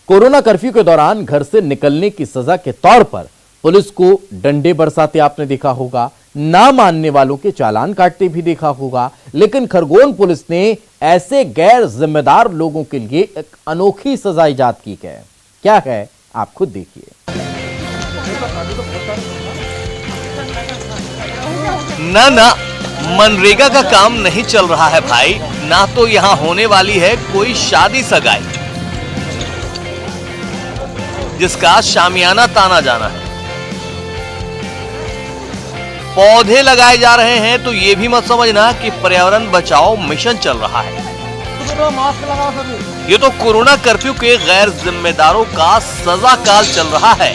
Corona curfew के दौरान घर से निकलने की सजा के तौर पर पुलिस को डंडे बरसाते आपने देखा होगा, ना मानने वालों के चालान काटते भी देखा होगा। लेकिन खरगोन पुलिस ने ऐसे गैर जिम्मेदार लोगों के लिए एक अनोखी सजा इजाद की है। क्या है, आप खुद देखिए। ना मनरेगा का काम नहीं चल रहा है भाई, ना तो यहाँ होने वाली है कोई शादी सगाई जिसका शामियाना ताना जाना है। पौधे लगाए जा रहे हैं तो ये भी मत समझना कि पर्यावरण बचाओ मिशन चल रहा है। ये तो कोरोना कर्फ्यू के गैर जिम्मेदारों का सजा काल चल रहा है।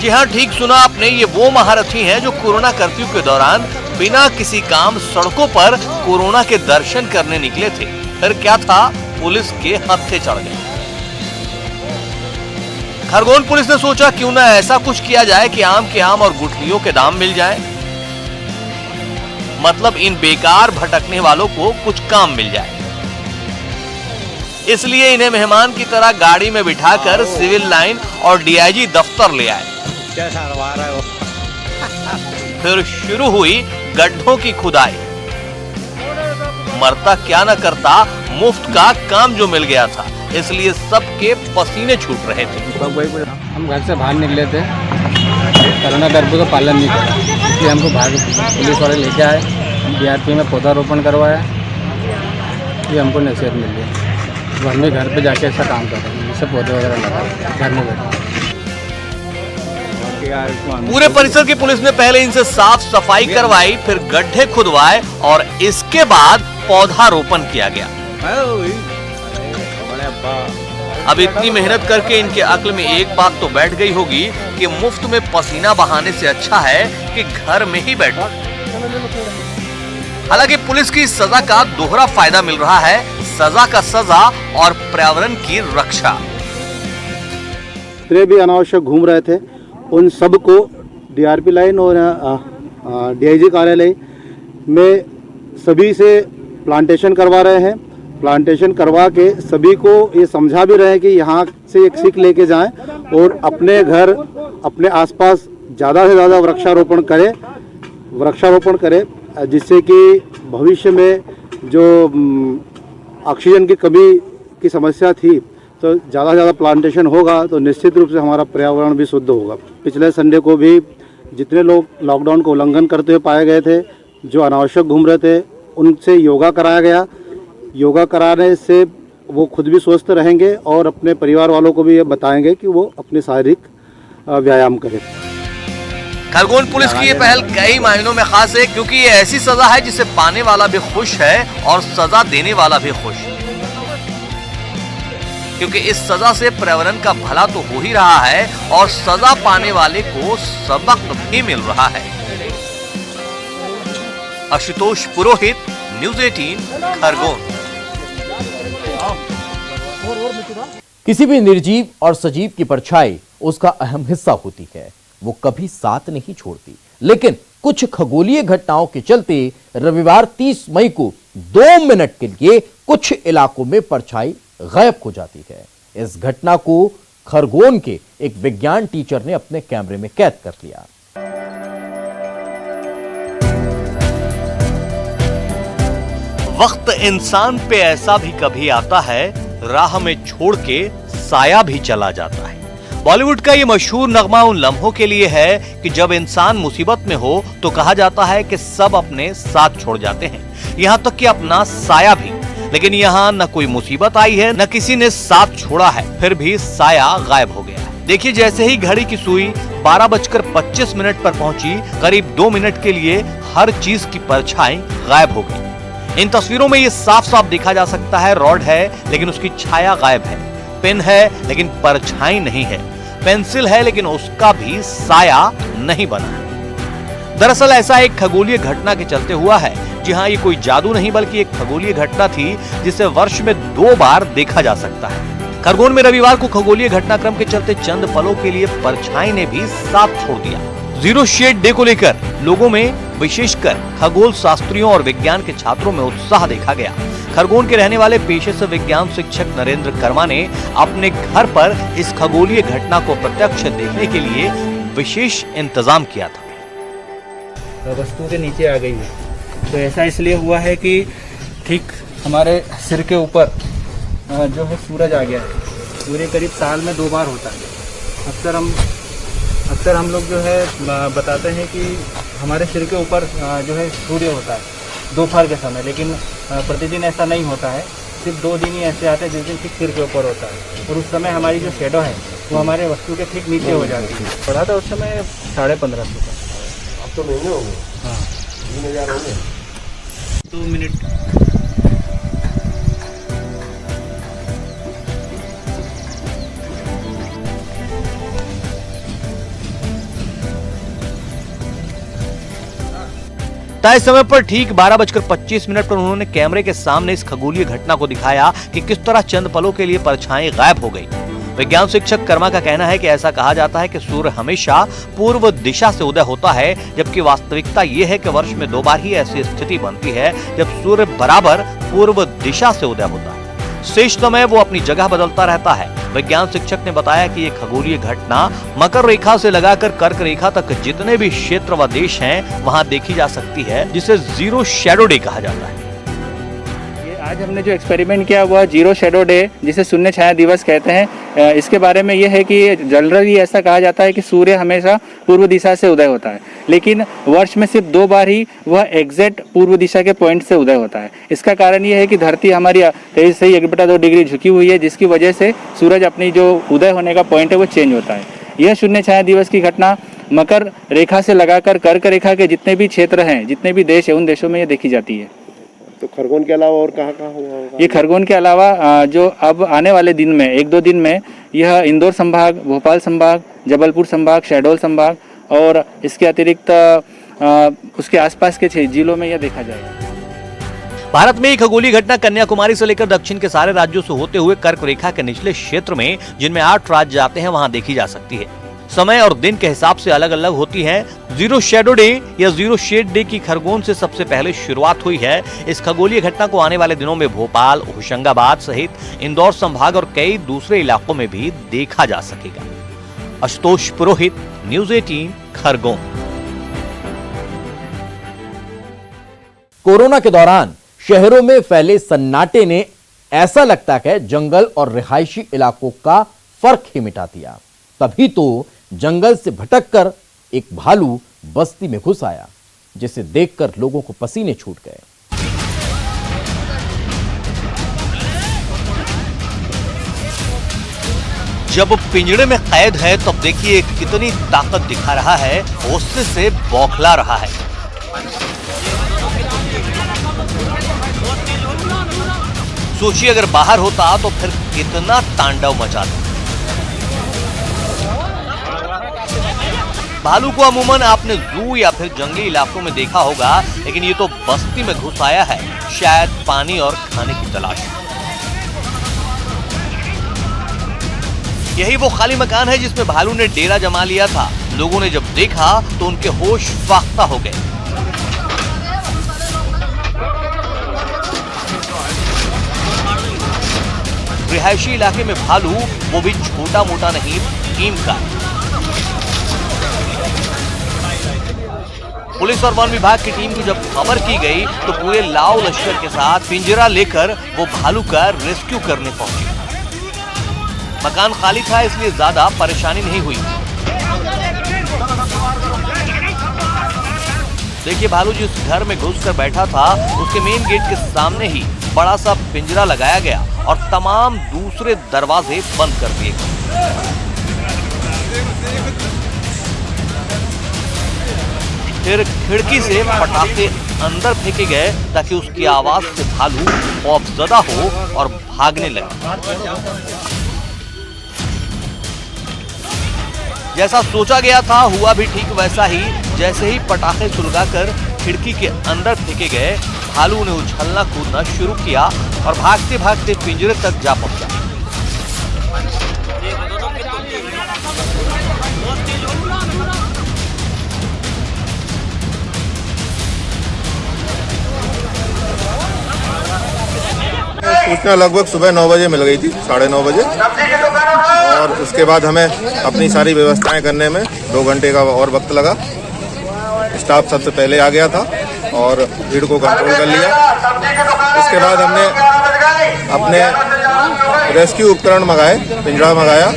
जी हाँ, ठीक सुना आपने, ये वो महारथी हैं जो कोरोना कर्फ्यू के दौरान बिना किसी काम सड़कों पर कोरोना के दर्शन करने निकले थे। फिर क्या था, पुलिस के हत्थे चढ़ गए। खरगोन पुलिस ने सोचा क्यों ना ऐसा कुछ किया जाए कि आम के आम और गुठलियों के दाम मिल जाए, मतलब इन बेकार भटकने वालों को कुछ काम मिल जाए। इसलिए इन्हें मेहमान की तरह गाड़ी में बिठाकर सिविल लाइन और डीआईजी दफ्तर ले आए। फिर शुरू हुई गड्ढों की खुदाई। मरता क्या न करता, मुफ्त का काम जो मिल गया था, इसलिए सबके पसीने छूट रहे थे। हम घर से बाहर निकले थे, कोरोना कर्फ्यू का पालन नहीं किया, इसलिए हमको बाहर पुलिस वाले लेके आए, DRP में पौधारोपण करवाया, ये हमको नसीहत मिल गई। तो हम भी घर पे जाके ऐसा काम कर रहे हैं, जैसे पौधे वगैरह लगा घर में बैठे। पूरे परिसर की पुलिस ने पहले इनसे साफ सफाई करवाई, फिर गड्ढे खुदवाए और इसके बाद पौधारोपण किया गया। अब इतनी मेहनत करके इनके अक्ल में एक बात तो बैठ गई होगी कि मुफ्त में पसीना बहाने से अच्छा है कि घर में ही बैठो। हालांकि पुलिस की सजा का दोहरा फायदा मिल रहा है, सजा का सजा और पर्यावरण की रक्षा। जितने भी अनावश्यक घूम रहे थे उन सब को DRP लाइन और DIG कार्यालय में सभी से प्लांटेशन करवा रहे हैं। प्लांटेशन करवा के सभी को ये समझा भी रहे हैं कि यहाँ से एक सीख लेके जाएं और अपने घर, अपने आसपास ज़्यादा से ज़्यादा वृक्षारोपण करें, जिससे कि भविष्य में जो ऑक्सीजन की कमी की समस्या थी, तो ज़्यादा से ज़्यादा प्लांटेशन होगा तो निश्चित रूप से हमारा पर्यावरण भी शुद्ध होगा। पिछले संडे को भी जितने लोग लॉकडाउन को उल्लंघन करते हुए पाए गए थे, जो अनावश्यक घूम रहे थे, उनसे योगा कराया गया। योगा कराने से वो खुद भी स्वस्थ रहेंगे और अपने परिवार वालों को भी ये बताएंगे कि वो अपने शारीरिक व्यायाम करें। खरगोन पुलिस की ये पहल कई मायनों में खास है, क्योंकि ये ऐसी सजा है जिसे पाने वाला भी खुश है और सजा देने वाला भी खुश, क्योंकि इस सजा से पर्यावरण का भला तो हो ही रहा है और सजा पाने वाले को सबक भी मिल रहा है। आशुतोष पुरोहित, न्यूज़ 18, खरगोन। किसी भी निर्जीव और सजीव की परछाई उसका अहम हिस्सा होती है, वो कभी साथ नहीं छोड़ती। लेकिन कुछ खगोलीय घटनाओं के चलते रविवार 30 मई को 2 मिनट के लिए कुछ इलाकों में परछाई गायब हो जाती है। इस घटना को खरगोन के एक विज्ञान टीचर ने अपने कैमरे में कैद कर लिया। वक्त इंसान पे ऐसा भी कभी आता है, राह में छोड़ के साया भी चला जाता है। बॉलीवुड का ये मशहूर नगमा उन लम्हों के लिए है कि जब इंसान मुसीबत में हो तो कहा जाता है कि सब अपने साथ छोड़ जाते हैं, यहाँ तक कि अपना साया भी। लेकिन यहाँ न कोई मुसीबत आई है, न किसी ने साथ छोड़ा है, फिर भी साया गायब हो गया है। देखिए, जैसे ही घड़ी की सुई 12:25 पर पहुंची, करीब 2 मिनट के लिए हर चीज की परछाई गायब हो गई। इन तस्वीरों में ये साफ साफ देखा जा सकता है, रॉड है लेकिन उसकी छाया गायब है, पेन है लेकिन परछाई नहीं है, पेंसिल है लेकिन उसका भी साया नहीं बना है। दरअसल ऐसा एक खगोलीय घटना के चलते हुआ है। जी हाँ, ये कोई जादू नहीं बल्कि एक खगोलीय घटना थी जिसे वर्ष में 2 बार देखा जा सकता है। खरगोन में रविवार को खगोलीय घटनाक्रम के चलते चंद पलों के लिए परछाई ने भी साथ छोड़ दिया। जीरो शेड डे को लेकर लोगों में, विशेषकर खगोल शास्त्रियों और विज्ञान के छात्रों में उत्साह देखा गया। खरगोन के रहने वाले पेशे से विज्ञान शिक्षक नरेंद्र कर्मा ने अपने घर पर इस खगोलीय घटना को प्रत्यक्ष देखने के लिए विशेष इंतजाम किया था। वस्तु के नीचे आ गई है, तो ऐसा इसलिए हुआ है कि ठीक हमारे सिर के ऊपर जो है सूरज आ गया है। पूरे करीब साल में 2 बार होता है। अक्सर हम लोग जो है बताते हैं कि हमारे सिर के ऊपर जो है सूर्य होता है दोपहर के समय, लेकिन प्रतिदिन ऐसा नहीं होता है। सिर्फ 2 दिन ही ऐसे आते हैं जिस दिन ठीक सिर के ऊपर होता है, और उस समय हमारी जो शेडो है वो हमारे वस्तु के ठीक नीचे हो जाती है। पड़ा था उस समय 1550 का। अब तो महंगे होंगे। हाँ, 3000 होंगे। 2 मिनट। तय समय पर ठीक 12:25 पर उन्होंने कैमरे के सामने इस खगोलीय घटना को दिखाया कि किस तरह चंद पलों के लिए परछाई गायब हो गई। विज्ञान शिक्षक कर्मा का कहना है कि ऐसा कहा जाता है कि सूर्य हमेशा पूर्व दिशा से उदय होता है, जबकि वास्तविकता ये है कि वर्ष में 2 बार ही ऐसी स्थिति बनती है जब सूर्य बराबर पूर्व दिशा से उदय होता है। शेष समय वो अपनी जगह बदलता रहता है। विज्ञान शिक्षक ने बताया कि ये खगोलीय घटना मकर रेखा से लगाकर कर्क रेखा तक जितने भी क्षेत्र व देश हैं वहां देखी जा सकती है, जिसे जीरो शैडो डे कहा जाता है। ये आज हमने जो एक्सपेरिमेंट किया हुआ जीरो शैडो डे, जिसे शून्य छाया दिवस कहते हैं, इसके बारे में ये है कि जनरली ऐसा कहा जाता है कि सूर्य हमेशा पूर्व दिशा से उदय होता है, लेकिन वर्ष में सिर्फ 2 बार ही वह एग्जैक्ट पूर्व दिशा के पॉइंट से उदय होता है। इसका कारण ये है कि धरती हमारी 23 से 1/2 डिग्री झुकी हुई है, जिसकी वजह से सूरज अपनी जो उदय होने का पॉइंट है वो चेंज होता है। यह शून्य छाया दिवस की घटना मकर रेखा से लगाकर कर्क रेखा के जितने भी क्षेत्र हैं, जितने भी देश हैं, उन देशों में ये देखी जाती है। तो खरगोन के अलावा और कहाँ होगा? ये खरगोन के अलावा जो अब आने वाले दिन में 1-2 दिन में यह इंदौर संभाग, भोपाल संभाग, जबलपुर संभाग, शहडोल संभाग और इसके अतिरिक्त उसके आसपास के 6 जिलों में यह देखा जाएगा। भारत में ये खगोलीय घटना कन्याकुमारी से लेकर दक्षिण के सारे राज्यों से होते हुए कर्क रेखा के निचले क्षेत्र में, जिनमें 8 राज्य आते हैं, वहां देखी जा सकती है। समय और दिन के हिसाब से अलग अलग होती है। जीरो शैडो डे या जीरो शेड डे की खरगोन से सबसे पहले शुरुआत हुई है। इस खगोलीय घटना को आने वाले दिनों में भोपाल, होशंगाबाद सहित इंदौर संभाग और कई दूसरे इलाकों में भी देखा जा सकेगा। आशुतोष पुरोहित, न्यूज़ 18 खरगोन। कोरोना के दौरान शहरों में फैले सन्नाटे ने ऐसा लगता है जंगल और रिहायशी इलाकों का फर्क ही मिटा दिया। तभी तो जंगल से भटककर एक भालू बस्ती में घुस आया, जिसे देखकर लोगों को पसीने छूट गए। जब पिंजड़े में कैद है तब देखिए कितनी ताकत दिखा रहा है, गुस्से से बौखला रहा है। सोचिए अगर बाहर होता तो फिर कितना तांडव मचाता। भालू को अमूमन आपने जू या फिर जंगली इलाकों में देखा होगा, लेकिन ये तो बस्ती में घुस आया है, शायद पानी और खाने की तलाश। यही वो खाली मकान है जिसमें भालू ने डेरा जमा लिया था। लोगों ने जब देखा तो उनके होश फाख्ता हो गए। रिहायशी इलाके में भालू, वो भी छोटा मोटा नहीं, टीम का। पुलिस और वन विभाग की टीम को जब खबर की गई तो पूरे लाव लश्कर के साथ पिंजरा लेकर वो भालू का रेस्क्यू करने पहुंचे। मकान खाली था इसलिए ज्यादा परेशानी नहीं हुई। देखिए भालू जिस घर में घुसकर बैठा था उसके मेन गेट के सामने ही बड़ा सा पिंजरा लगाया गया और तमाम दूसरे दरवाजे बंद कर दिए गए। फिर खिड़की से पटाखे अंदर फेंके गए ताकि उसकी आवाज से भालू खौफजदा हो और भागने लगे। जैसा सोचा गया था हुआ भी ठीक वैसा ही। जैसे ही पटाखे सुलगाकर खिड़की के अंदर फेंके गए, भालू ने उछलना कूदना शुरू किया और भागते भागते पिंजरे तक जा पहुंचा। सूचना लगभग सुबह 9 बजे मिल गई थी, 9:30 बजे, और उसके बाद हमें अपनी सारी व्यवस्थाएं करने में 2 घंटे का और वक्त लगा। स्टाफ सबसे पहले आ गया था और भीड़ को कंट्रोल कर लिया। इसके बाद हमने अपने रेस्क्यू उपकरण मंगाए, पिंजरा मंगाया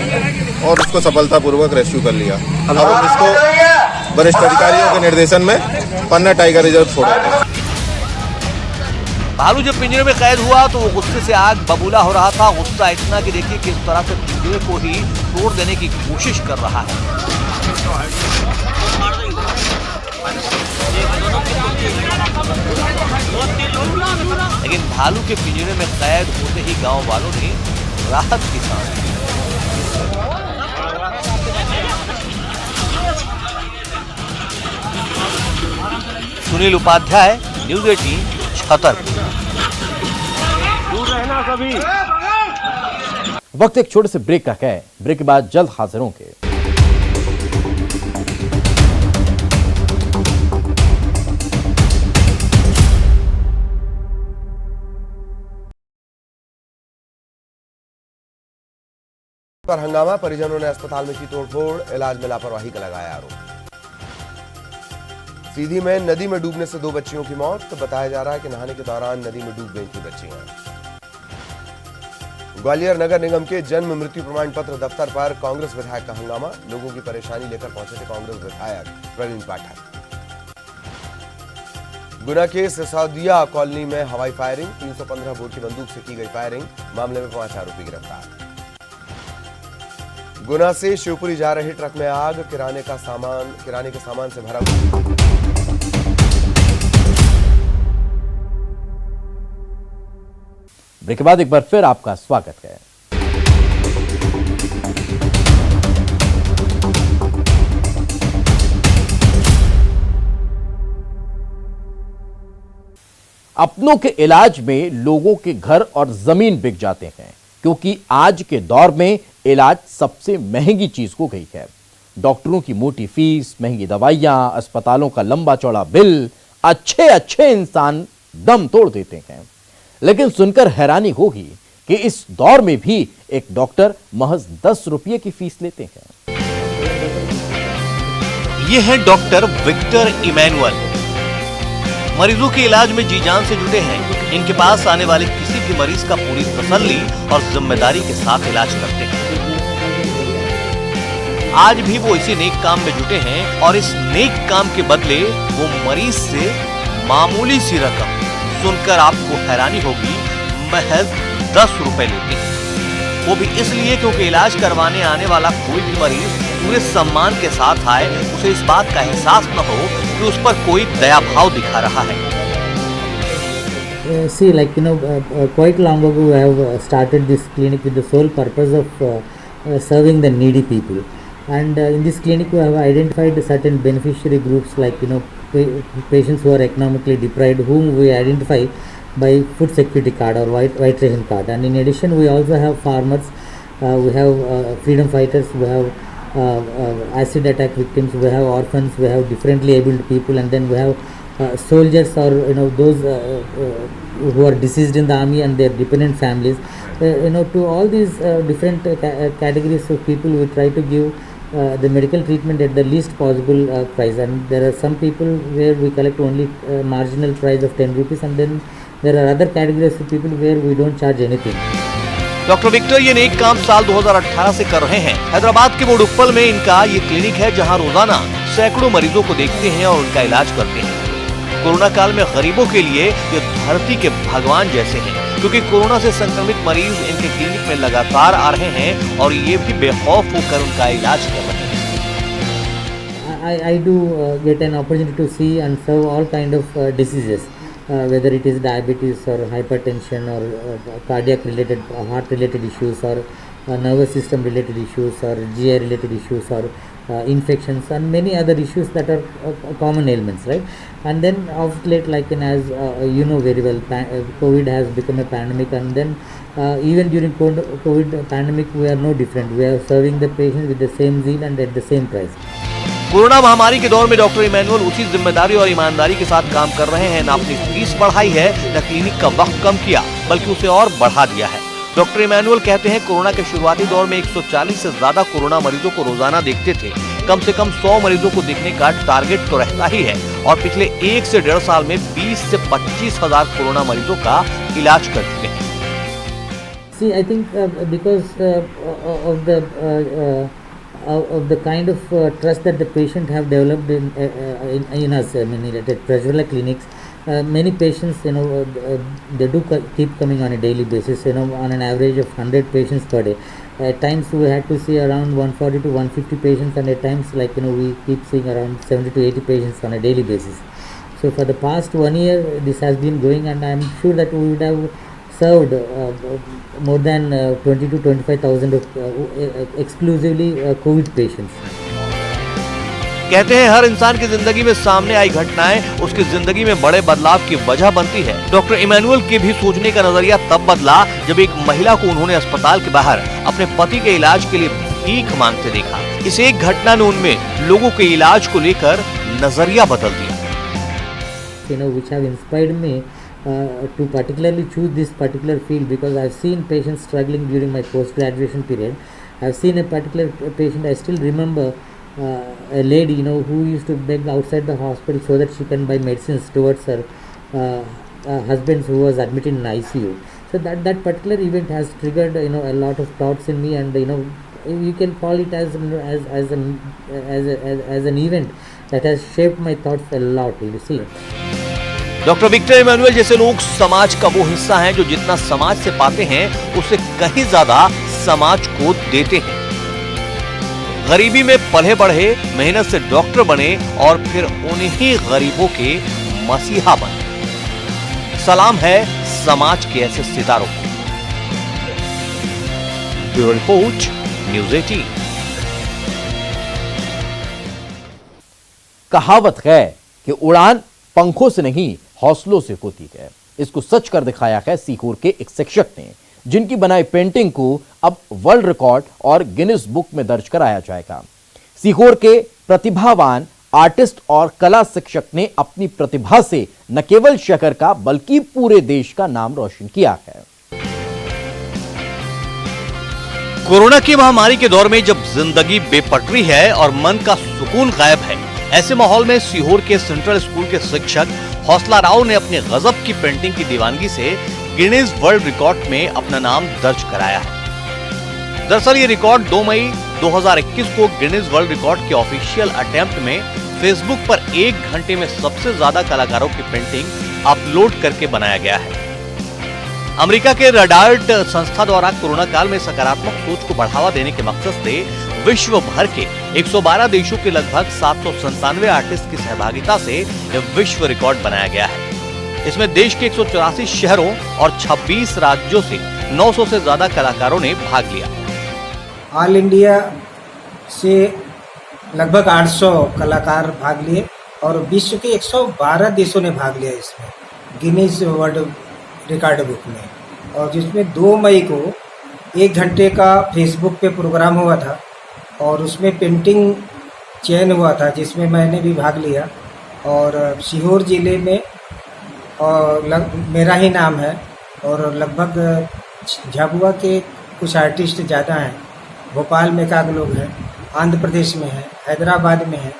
और उसको सफलतापूर्वक रेस्क्यू कर लिया। अब हम इसको वरिष्ठ अधिकारियों के निर्देशन में पन्ना टाइगर रिजर्व छोड़ा। भालू जब पिंजरे में कैद हुआ तो वो गुस्से से आग बबूला हो रहा था। गुस्सा इतना कि देखिए किस तरह से पिंजरे को ही तोड़ देने की कोशिश कर रहा है। लेकिन भालू के पिंजरे में कैद होते ही गांव वालों ने राहत की सांस ली। सुनील उपाध्याय, न्यूज़ 18, छतरपुर। वक्त एक छोटे से ब्रेक का है। ब्रेक के बाद जल्द हाजिर होंगे। पर हंगामा, परिजनों ने अस्पताल में की तोड़फोड़, इलाज में लापरवाही का लगाया आरोप। सीधी में नदी में डूबने से 2 बच्चियों की मौत, तो बताया जा रहा है कि नहाने के दौरान नदी में डूब गई थी बच्चियां। ग्वालियर नगर निगम के जन्म मृत्यु प्रमाण पत्र दफ्तर पर कांग्रेस विधायक का हंगामा, लोगों की परेशानी लेकर पहुंचे थे कांग्रेस विधायक प्रवीण पाठक। गुना के सिसौदिया कॉलोनी में हवाई फायरिंग, 315 बोर की बंदूक से की गई फायरिंग, मामले में 5 आरोपी गिरफ्तार। गुना से शिवपुरी जा रहे ट्रक में आग, किराने के सामान से भरा। ब्रेक के बाद एक बार फिर आपका स्वागत है। अपनों के इलाज में लोगों के घर और जमीन बिक जाते हैं, क्योंकि आज के दौर में इलाज सबसे महंगी चीज हो गई है। डॉक्टरों की मोटी फीस, महंगी दवाइयां, अस्पतालों का लंबा चौड़ा बिल, अच्छे इंसान दम तोड़ देते हैं। लेकिन सुनकर हैरानी होगी कि इस दौर में भी एक डॉक्टर महज 10 रुपये की फीस लेते हैं। ये है डॉक्टर विक्टर इमैनुअल। मरीजों के इलाज में जी जान से जुटे हैं। इनके पास आने वाले किसी भी मरीज का पूरी तसल्ली और जिम्मेदारी के साथ इलाज करते हैं। आज भी वो इसी नेक काम में जुटे हैं और इस नेक काम के बदले वो मरीज से मामूली सी रकम, सुनकर आपको हैरानी होगी, महज 10 रुपए लेते हैं। वो भी इसलिए क्योंकि इलाज करवाने आने वाला कोई भी मरीज पूरे सम्मान के साथ आए, उसे इस बात का एहसास न हो कि उस पर कोई दया भाव दिखा रहा है। See, like quite long ago, I have started this clinic with the sole purpose of serving the needy people. And in this clinic, we have identified certain beneficiary groups, like patients who are economically deprived, whom we identify by food security card or white ration card. And in addition, we also have farmers, we have freedom fighters, we have acid attack victims, we have orphans, we have differently abled people, and then we have soldiers or those who are deceased in the army and their dependent families. To all these different categories of people, we try to give the medical treatment at the least possible price. And there are some people where we collect only marginal price of 10 rupees, and then there are other categories of people where we don't charge anything. Doctor Victor ये नेक काम साल 2018 से कर रहे हैं। हैदराबाद के बोडुप्पल में इनका ये क्लिनिक है, जहां रोजाना सैकड़ों मरीजों को देखते हैं और उनका इलाज करते हैं। कोरोना काल में गरीबों के लिए ये धरती के भगवान जैसे हैं, क्योंकि कोरोना से संक्रमित मरीज इनके क्लिनिक में लगातार आ रहे हैं और ये भी बेखौफ होकर उनका इलाज कर रहे हैं। I do get an opportunity to see and serve all kind of diseases, whether it is diabetes or hypertension or cardiac related, heart related issues, or nervous system related issues, or GI related issues, or infections, and many other issues that are common ailments, right? And then of late, like as you know very well, COVID has become a pandemic, and then even during COVID pandemic, we are no different. We are serving the patient with the same zeal and at the same price. Corona महामारी के दौर में doctor Emmanuel उसी जिम्मेदारी और ईमानदारी के साथ काम कर रहे हैं। न अपनी फीस बढ़ाई है, न क्लिनिक का वक्त कम किया, बल्कि उसे और बढ़ा दिया है। डॉक्टर इमैनुअल कहते हैं, कोरोना के शुरुआती दौर में 140 से ज्यादा कोरोना मरीजों को रोजाना देखते थे। कम से कम 100 मरीजों को देखने का टारगेट तो रहता ही है और पिछले 1 से 1.5 साल में 20 से 25 हजार कोरोना मरीजों का इलाज कर चुके हैं। See, I think because of the kind of trust that the patient have developed in us, I mean, at Prajwala clinics, many patients, they do keep coming on a daily basis. On an average of 100 patients per day. At times we had to see around 140 to 150 patients, and at times, we keep seeing around 70 to 80 patients on a daily basis. So for the past 1 year, this has been going, and I am sure that we would have served more than 20 to 25,000 of exclusively COVID patients. कहते हैं, हर इंसान की जिंदगी में सामने आई घटनाएं उसकी जिंदगी में बड़े बदलाव की वजह बनती है। डॉक्टर इमैनुअल के भी सोचने का नजरिया तब बदला जब एक महिला को उन्होंने अस्पताल के बाहर अपने पति के इलाज के लिए भीख मांगते देखा। इस एक घटना ने उनमें लोगों के इलाज को लेकर नजरिया बदल दिया। Which have inspired me to particularly choose this particular field, because I've seen patients struggling during my post-graduation period. I've seen a particular patient. I still remember a lady, who used to beg outside the hospital so that she can buy medicines towards her husband who was admitted in ICU. So that particular event has triggered, a lot of thoughts in me, and you can call it as an event that has shaped my thoughts a lot. You see. Doctor Victor Emmanuel जैसे लोग समाज का वो हिस्सा हैं जो जितना समाज से पाते हैं उससे कहीं ज्यादा समाज को देते हैं। गरीबी में पले बढ़े, मेहनत से डॉक्टर बने और फिर उन्हीं गरीबों के मसीहा बने। सलाम है समाज के ऐसे सितारों को। Bureau report, news 18। कहावत है कि उड़ान पंखों से नहीं हौसलों से होती है। इसको सच कर दिखाया है सीहोर के एक शिक्षक ने, जिनकी बनाई पेंटिंग को अब वर्ल्ड रिकॉर्ड और गिनीज बुक में दर्ज कराया जाएगा। सीहोर के प्रतिभावान आर्टिस्ट और कला शिक्षक ने अपनी प्रतिभा से न केवल शहर का बल्कि पूरे देश का नाम रोशन किया है। कोरोना की महामारी के दौर में जब जिंदगी बेपटरी है और मन का सुकून गायब है, ऐसे माहौल में सीहोर के सेंट्रल स्कूल के शिक्षक हौसला राव ने अपने गजब की पेंटिंग की दीवानगी से गिनीज वर्ल्ड रिकॉर्ड में अपना नाम दर्ज कराया है। दरअसल ये रिकॉर्ड 2 मई 2021 को गिनीज वर्ल्ड रिकॉर्ड के ऑफिशियल अटेम्प्ट में फेसबुक पर 1 घंटे में सबसे ज्यादा कलाकारों की पेंटिंग अपलोड करके बनाया गया है। अमेरिका के रडार्ट संस्था द्वारा कोरोना काल में सकारात्मक सोच को बढ़ावा देने के मकसद से विश्व भर के 112 देशों के लगभग 797 आर्टिस्ट की सहभागिता से यह विश्व रिकॉर्ड बनाया गया है। इसमें देश के 184 शहरों और 26 राज्यों से 900 से ज्यादा कलाकारों ने भाग लिया। ऑल इंडिया से लगभग 800 कलाकार भाग लिए और विश्व के 112 देशों ने भाग लिया इसमें गिनीज वर्ल्ड रिकॉर्ड बुक में, और जिसमें 2 मई को 1 घंटे का फेसबुक पे प्रोग्राम हुआ था और उसमें पेंटिंग चयन हुआ था जिसमें मैंने भी भाग लिया। और सीहोर ज़िले में मेरा ही नाम है और लगभग झाबुआ के कुछ आर्टिस्ट ज़्यादा हैं, भोपाल में का लोग हैं, आंध्र प्रदेश में है, हैदराबाद में है।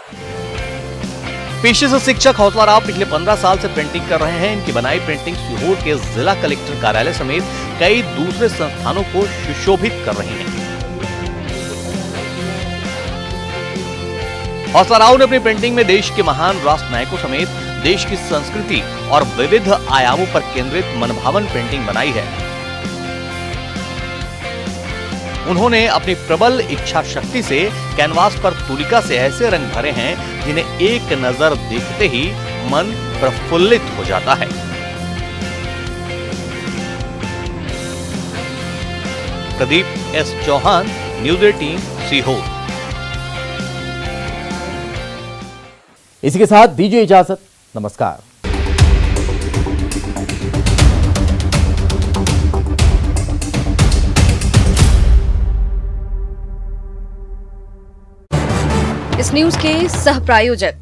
पेशे से शिक्षक हौसला राव पिछले 15 साल से पेंटिंग कर रहे हैं। इनकी बनाई पेंटिंग सीहोर के जिला कलेक्टर कार्यालय समेत कई दूसरे संस्थानों को सुशोभित कर रही हैं। हौसला राव ने अपनी पेंटिंग में देश के महान राष्ट्र नायकों समेत देश की संस्कृति और विविध आयामों पर केंद्रित मनभावन पेंटिंग बनाई है। उन्होंने अपनी प्रबल इच्छा शक्ति से कैनवास पर तुलिका से ऐसे रंग भरे हैं जिन्हें एक नजर देखते ही मन प्रफुल्लित हो जाता है। Pradeep S Chauhan, news 18 Sehore. इसी के साथ दीजिए इजाजत। नमस्कार। इस न्यूज के सह प्रायोजक